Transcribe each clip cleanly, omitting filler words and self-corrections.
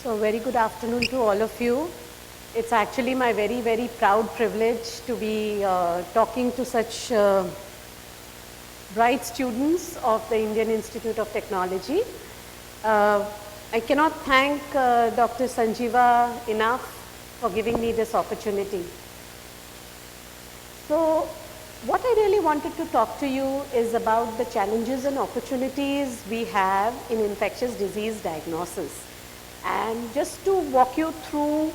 So very good afternoon to all of you. It's actually my very, very proud privilege to be talking to such bright students of the Indian Institute of Technology. I cannot thank Dr. Sanjeeva enough for giving me this opportunity. So what I really wanted to talk to you is about the challenges and opportunities we have in infectious disease diagnosis. And just to walk you through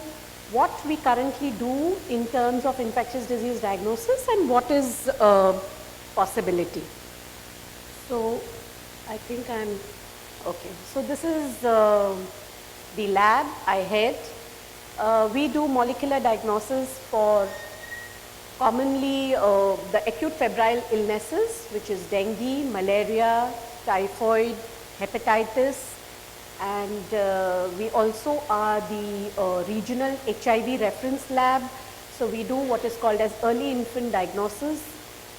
what we currently do in terms of infectious disease diagnosis and what is a possibility. So I think I'm okay. So this is the lab I head. We do molecular diagnosis for commonly the acute febrile illnesses, which is dengue, malaria, typhoid, hepatitis, and we also are the regional HIV reference lab. So we do what is called as early infant diagnosis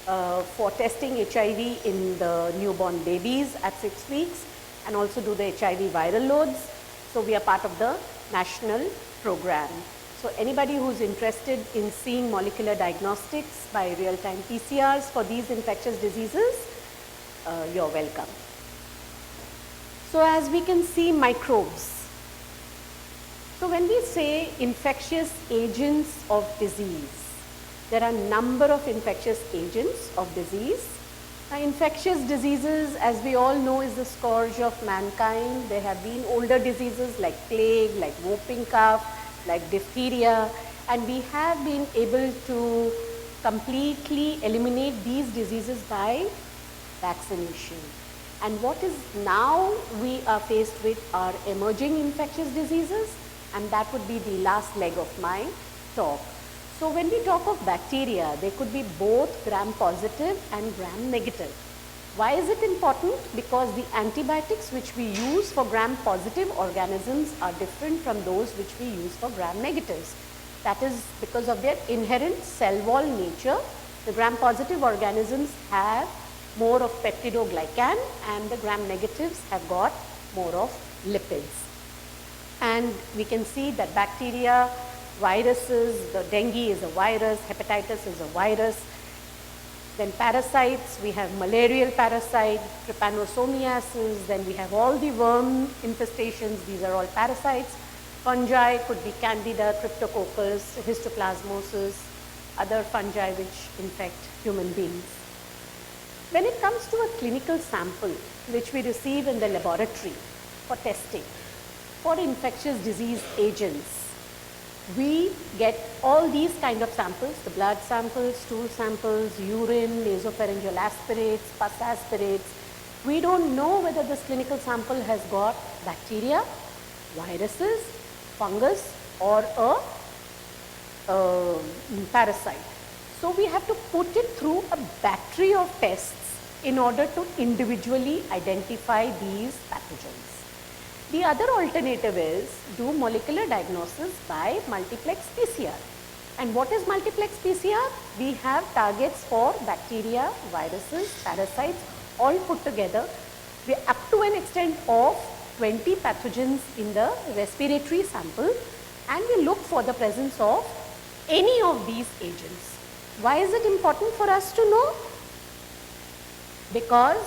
for testing HIV in the newborn babies at 6 weeks, and also do the HIV viral loads. So we are part of the national program. So anybody who's interested in seeing molecular diagnostics by real-time PCRs for these infectious diseases, you're welcome. So as we can see, microbes. So when we say infectious agents of disease, there are a number of infectious agents of disease. Infectious diseases, as we all know, is the scourge of mankind. There have been older diseases like plague, like whooping cough, like diphtheria, and we have been able to completely eliminate these diseases by vaccination. And what is now we are faced with are emerging infectious diseases, and that would be the last leg of my talk. So when we talk of bacteria, they could be both gram-positive and gram-negative. Why is it important? Because the antibiotics which we use for gram-positive organisms are different from those which we use for gram-negatives. That is because of their inherent cell wall nature. The gram-positive organisms have more of peptidoglycan, and the gram-negatives have got more of lipids. And we can see that bacteria, viruses, the dengue is a virus, hepatitis is a virus. Then parasites, we have malarial parasite, trypanosomiasis, then we have all the worm infestations, these are all parasites. Fungi could be candida, cryptococcus, histoplasmosis, other fungi which infect human beings. When it comes to a clinical sample which we receive in the laboratory for testing for infectious disease agents, we get all these kind of samples, the blood samples, stool samples, urine, nasopharyngeal aspirates, pus aspirates. We don't know whether this clinical sample has got bacteria, viruses, fungus, or a parasite. So we have to put it through a battery of tests in order to individually identify these pathogens. The other alternative is do molecular diagnosis by multiplex PCR. And what is multiplex PCR? We have targets for bacteria, viruses, parasites all put together. We are up to an extent of 20 pathogens in the respiratory sample, and we look for the presence of any of these agents. Why is it important for us to know? Because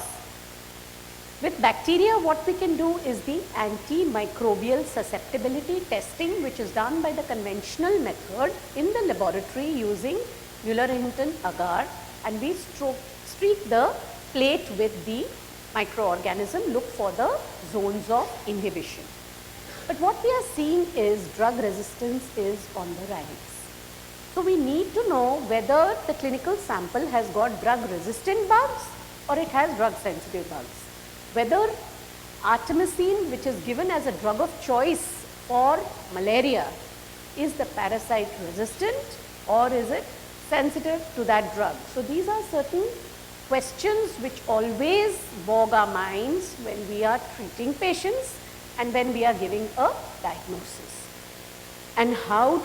with bacteria, what we can do is the antimicrobial susceptibility testing, which is done by the conventional method in the laboratory using Muller-Hinton agar, and we streak the plate with the microorganism, look for the zones of inhibition. But what we are seeing is drug resistance is on the rise. So we need to know whether the clinical sample has got drug resistant bugs or it has drug sensitive bugs. Whether artemisinin, which is given as a drug of choice for malaria, is the parasite resistant or is it sensitive to that drug? So these are certain questions which always bog our minds when we are treating patients and when we are giving a diagnosis. And how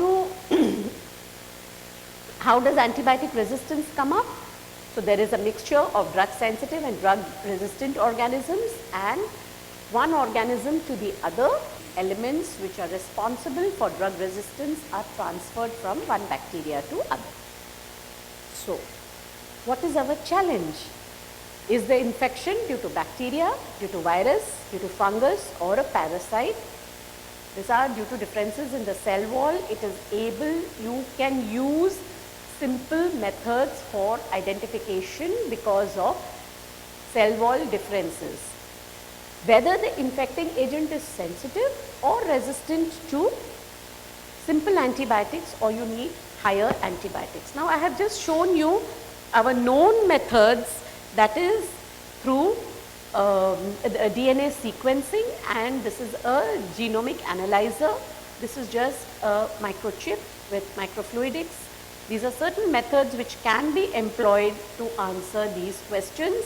does antibiotic resistance come up? So there is a mixture of drug sensitive and drug resistant organisms, and one organism to the other elements which are responsible for drug resistance are transferred from one bacteria to other. So, what is our challenge? Is the infection due to bacteria, due to virus, due to fungus or a parasite? These are due to differences in the cell wall. It is able, you can use simple methods for identification because of cell wall differences. Whether the infecting agent is sensitive or resistant to simple antibiotics or you need higher antibiotics. Now, I have just shown you our known methods, that is through DNA sequencing, and this is a genomic analyzer. This is just a microchip with microfluidics. These are certain methods which can be employed to answer these questions.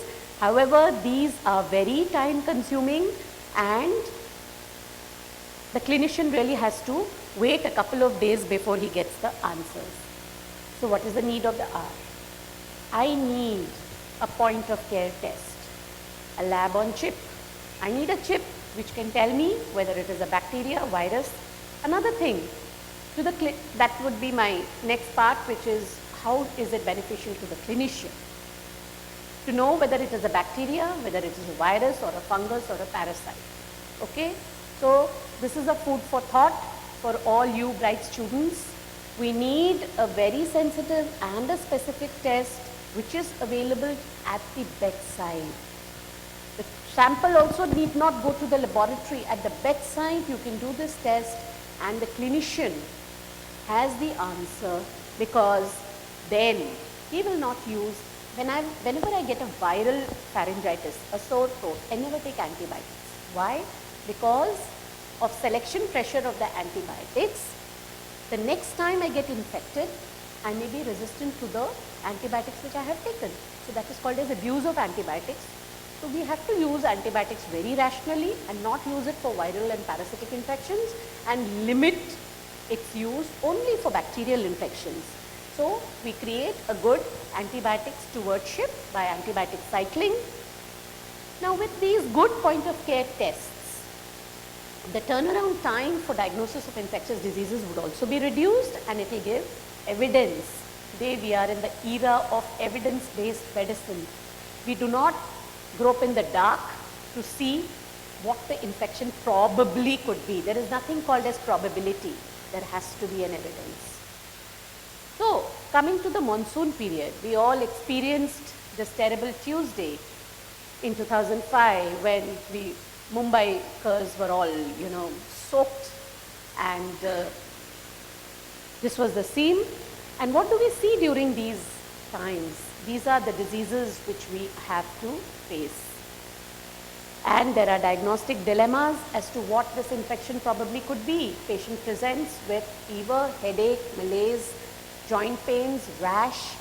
However, these are very time consuming and the clinician really has to wait a couple of days before he gets the answers. So, what is the need of the hour? I need a point of care test, a lab on chip. I need a chip which can tell me whether it is a bacteria, virus. Another thing, that would be my next part, which is how is it beneficial to the clinician to know whether it is a bacteria, whether it is a virus or a fungus or a parasite. Okay? So, this is a food for thought for all you bright students. We need a very sensitive and a specific test which is available at the bedside. The sample also need not go to the laboratory. At the bedside, you can do this test and the clinician has the answer, because then he will not use, whenever I get a viral pharyngitis, a sore throat, I never take antibiotics. Why? Because of selection pressure of the antibiotics. The next time I get infected, I may be resistant to the antibiotics which I have taken. So, that is called as abuse of antibiotics. So, we have to use antibiotics very rationally and not use it for viral and parasitic infections and limit its use only for bacterial infections. So, we create a good antibiotic stewardship by antibiotic cycling. Now, with these good point of care tests, the turnaround time for diagnosis of infectious diseases would also be reduced and it will give evidence. Today we are in the era of evidence-based medicine. We do not grope in the dark to see what the infection probably could be. There is nothing called as probability. There has to be an evidence. So, coming to the monsoon period, we all experienced this terrible Tuesday in 2005 when Mumbaikars were all, soaked, and this was the scene. And what do we see during these times? These are the diseases which we have to face. And there are diagnostic dilemmas as to what this infection probably could be. Patient presents with fever, headache, malaise, joint pains, rash.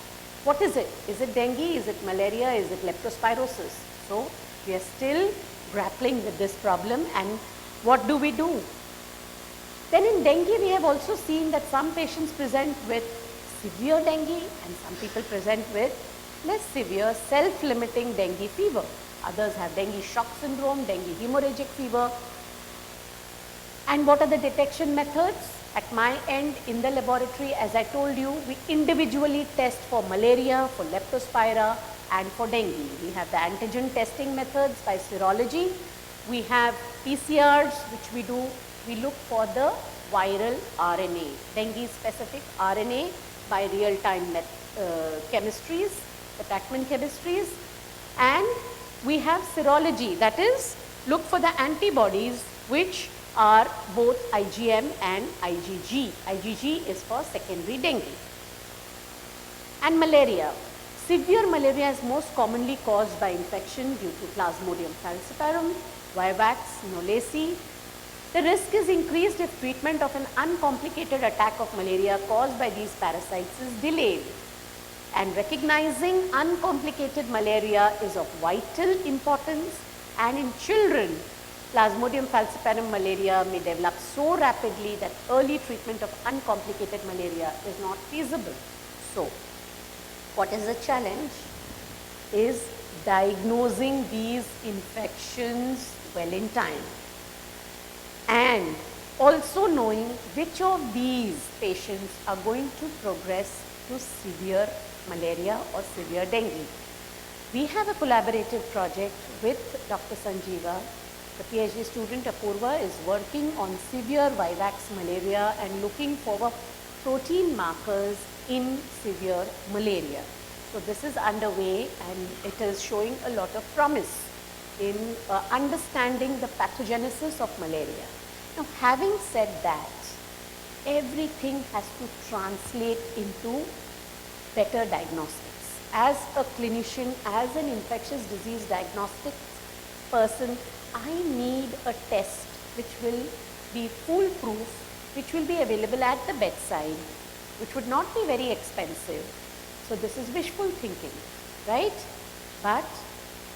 What is it? Is it dengue? Is it malaria? Is it leptospirosis? So, we are still grappling with this problem, and what do we do? Then in dengue, we have also seen that some patients present with severe dengue and some people present with less severe self-limiting dengue fever. Others have dengue shock syndrome, dengue hemorrhagic fever. And what are the detection methods? At my end in the laboratory, as I told you, we individually test for malaria, for leptospira and for dengue. We have the antigen testing methods by serology. We have PCRs which we do. We look for the viral RNA, dengue specific RNA by real-time chemistries, attachment chemistries, and we have serology, that is look for the antibodies which are both IgM and IgG. IgG is for secondary dengue. And malaria. Severe malaria is most commonly caused by infection due to Plasmodium falciparum, Vivax, knowlesi. The risk is increased if treatment of an uncomplicated attack of malaria caused by these parasites is delayed. And recognizing uncomplicated malaria is of vital importance, and in children, Plasmodium falciparum malaria may develop so rapidly that early treatment of uncomplicated malaria is not feasible. So, what is the challenge? Is diagnosing these infections well in time. and also knowing which of these patients are going to progress to severe malaria or severe dengue. We have a collaborative project with Dr. Sanjeeva. The PhD student Apurva is working on severe Vivax malaria and looking for protein markers in severe malaria. So this is underway and it is showing a lot of promise in understanding the pathogenesis of malaria. Now, having said that, everything has to translate into better diagnostics. As a clinician, as an infectious disease diagnostics person, I need a test which will be foolproof, which will be available at the bedside, which would not be very expensive. So this is wishful thinking, right? But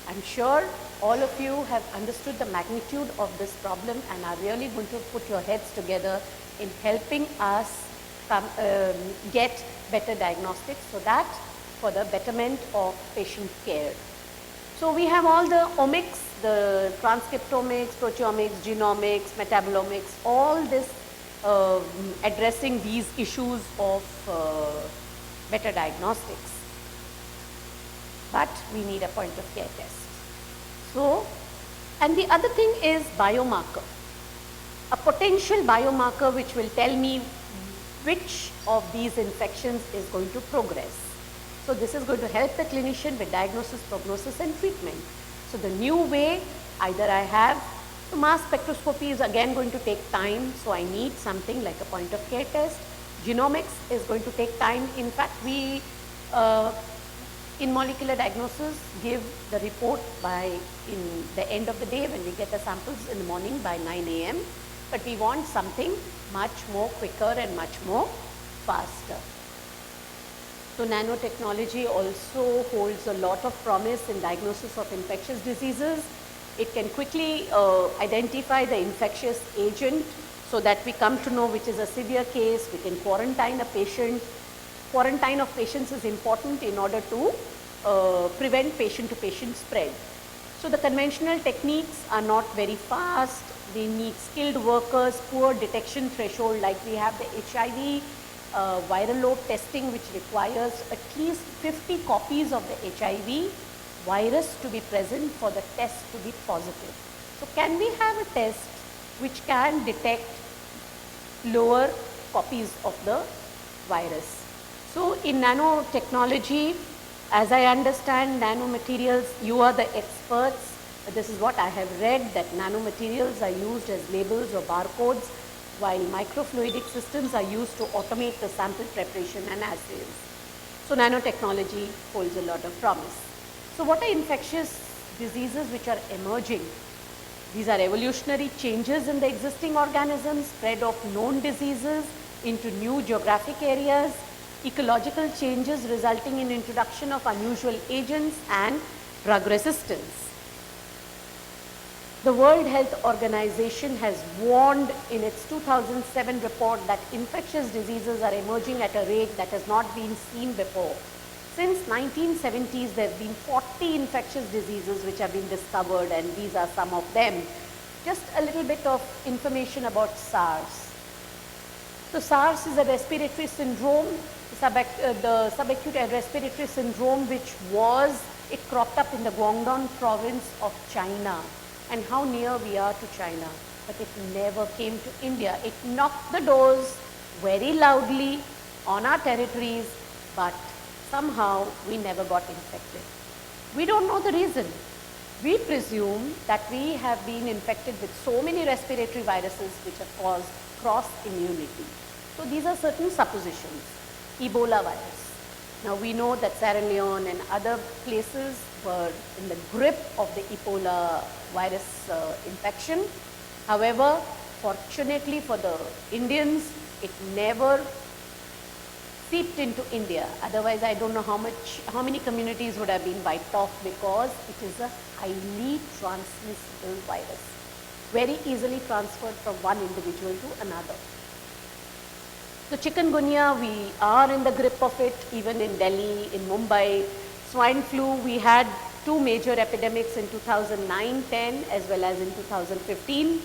I'm sure all of you have understood the magnitude of this problem and are really going to put your heads together in helping us get better diagnostics, so that for the betterment of patient care. So we have all the omics, the transcriptomics, proteomics, genomics, metabolomics, all this addressing these issues of better diagnostics. But we need a point of care test. So, and the other thing is biomarker. A potential biomarker which will tell me which of these infections is going to progress. So this is going to help the clinician with diagnosis, prognosis and treatment. So the new way, either I have, so mass spectroscopy is again going to take time, so I need something like a point of care test. Genomics is going to take time. In fact, we in molecular diagnosis give the report in the end of the day when we get the samples in the morning by 9 a.m. But we want something much more quicker and much more faster. So nanotechnology also holds a lot of promise in diagnosis of infectious diseases. It can quickly identify the infectious agent so that we come to know which is a severe case. We can quarantine a patient. Quarantine of patients is important in order to prevent patient-to-patient spread. So the conventional techniques are not very fast. They need skilled workers, poor detection threshold, like we have the HIV viral load testing, which requires at least 50 copies of the HIV virus to be present for the test to be positive. So can we have a test which can detect lower copies of the virus? So in nanotechnology, as I understand nanomaterials, you are the experts. This is what I have read, that nanomaterials are used as labels or barcodes, while microfluidic systems are used to automate the sample preparation and assays. So nanotechnology holds a lot of promise. So what are infectious diseases which are emerging? These are evolutionary changes in the existing organisms, spread of known diseases into new geographic areas, ecological changes resulting in introduction of unusual agents and drug resistance. The World Health Organization has warned in its 2007 report that infectious diseases are emerging at a rate that has not been seen before. Since 1970s, there have been 40 infectious diseases which have been discovered, and these are some of them. Just a little bit of information about SARS. So SARS is a respiratory syndrome, the subacute respiratory syndrome, which it cropped up in the Guangdong province of China. And how near we are to China, but it never came to India. It knocked the doors very loudly on our territories, but somehow we never got infected. We don't know the reason. We presume that we have been infected with so many respiratory viruses which have caused cross immunity. So these are certain suppositions. Ebola virus. Now we know that Sierra Leone and other places were in the grip of the Ebola virus infection. However, fortunately for the Indians, it never seeped into India. Otherwise, I don't know how many communities would have been wiped off, because it is a highly transmissible virus, very easily transferred from one individual to another. So chikungunya, we are in the grip of it, even in Delhi, in Mumbai. Swine flu, we had two major epidemics in 2009-10 as well as in 2015.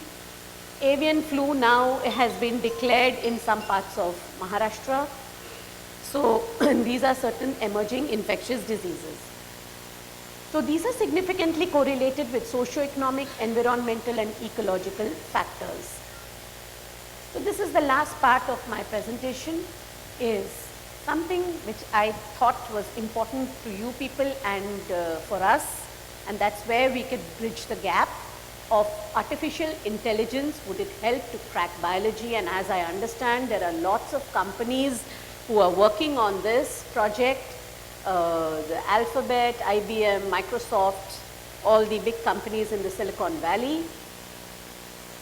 Avian flu now has been declared in some parts of Maharashtra. So these are certain emerging infectious diseases. So these are significantly correlated with socio-economic, environmental and ecological factors. So this is the last part of my presentation, is something which I thought was important to you people and for us, and that's where we could bridge the gap of artificial intelligence. Would it help to crack biology? And as I understand, there are lots of companies who are working on this project, the Alphabet, IBM, Microsoft, all the big companies in the Silicon Valley.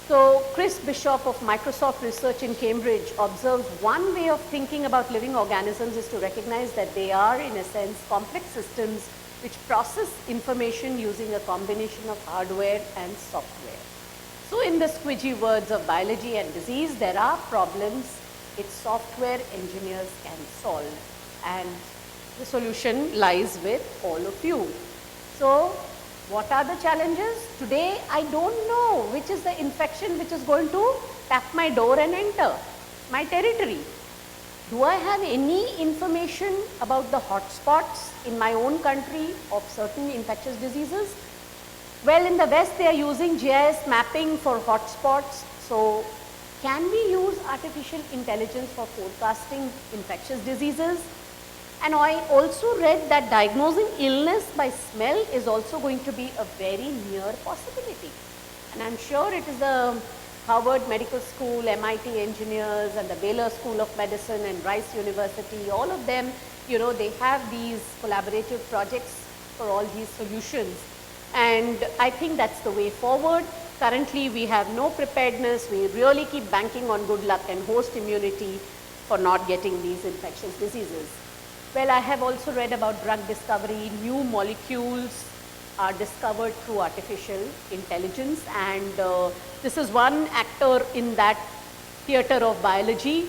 So Chris Bishop of Microsoft Research in Cambridge observes one way of thinking about living organisms is to recognize that they are, in a sense, complex systems which process information using a combination of hardware and software. So in the squidgy words of biology and disease, there are problems its software engineers can solve, and the solution lies with all of you. So what are the challenges? Today I don't know which is the infection which is going to tap my door and enter my territory. Do I have any information about the hotspots in my own country of certain infectious diseases? Well, in the West they are using GIS mapping for hotspots. So can we use artificial intelligence for forecasting infectious diseases? And I also read that diagnosing illness by smell is also going to be a very near possibility. And I'm sure it is the Harvard Medical School, MIT engineers and the Baylor School of Medicine and Rice University, all of them, you know, they have these collaborative projects for all these solutions. And I think that's the way forward. Currently we have no preparedness. We really keep banking on good luck and host immunity for not getting these infectious diseases. Well, I have also read about drug discovery. New molecules are discovered through artificial intelligence, and this is one actor in that theater of biology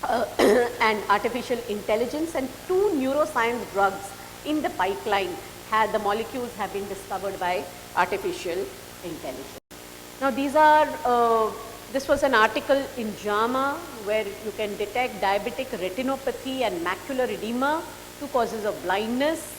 and artificial intelligence, and 2 neuroscience drugs in the pipeline. The molecules have been discovered by artificial intelligence. Now these are this was an article in JAMA where you can detect diabetic retinopathy and macular edema, 2 causes of blindness,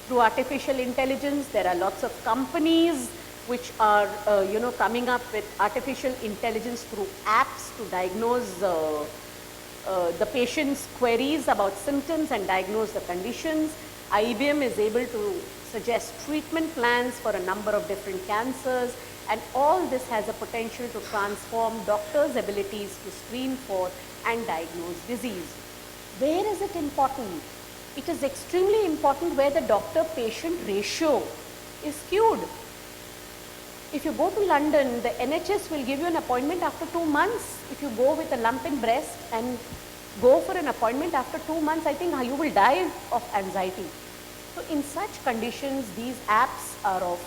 through artificial intelligence. There are lots of companies which are you know, coming up with artificial intelligence through apps to diagnose the patient's queries about symptoms and diagnose the conditions. IBM is able to suggest treatment plans for a number of different cancers. And all this has a potential to transform doctors' abilities to screen for and diagnose disease. Where is it important? It is extremely important where the doctor-patient ratio is skewed. If you go to London, the NHS will give you an appointment after 2 months. If you go with a lump in breast and go for an appointment after 2 months, I think you will die of anxiety. So in such conditions, these apps are of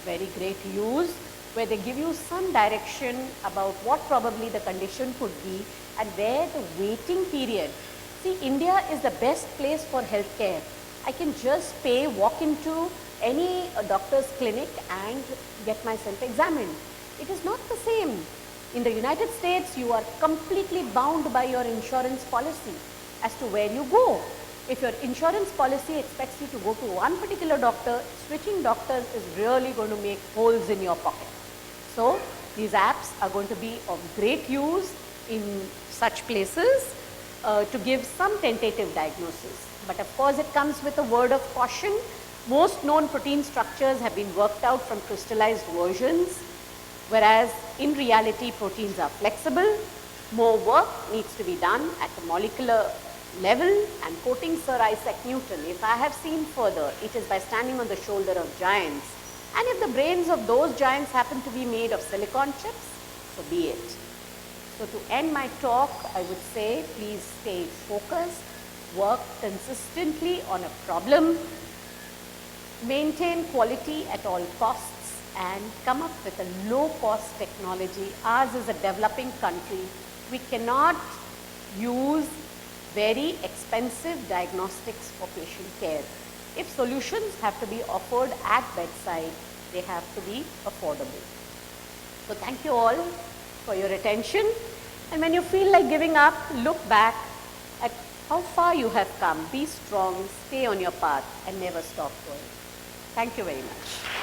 very great use, where they give you some direction about what probably the condition could be and where the waiting period. See, India is the best place for healthcare. I can just walk into any doctor's clinic and get myself examined. It is not the same. In the United States, you are completely bound by your insurance policy as to where you go. If your insurance policy expects you to go to one particular doctor, switching doctors is really going to make holes in your pocket. So these apps are going to be of great use in such places to give some tentative diagnosis. But of course, it comes with a word of caution. Most known protein structures have been worked out from crystallized versions, whereas in reality proteins are flexible. More work needs to be done at the molecular level, and quoting Sir Isaac Newton, if I have seen further, it is by standing on the shoulder of giants. And if the brains of those giants happen to be made of silicon chips, so be it. So to end my talk, I would say please stay focused, work consistently on a problem, maintain quality at all costs, and come up with a low cost technology. Ours is a developing country. We cannot use very expensive diagnostics for patient care. If solutions have to be offered at bedside, they have to be affordable. So thank you all for your attention. And when you feel like giving up, look back at how far you have come. Be strong, stay on your path, and never stop going. Thank you very much.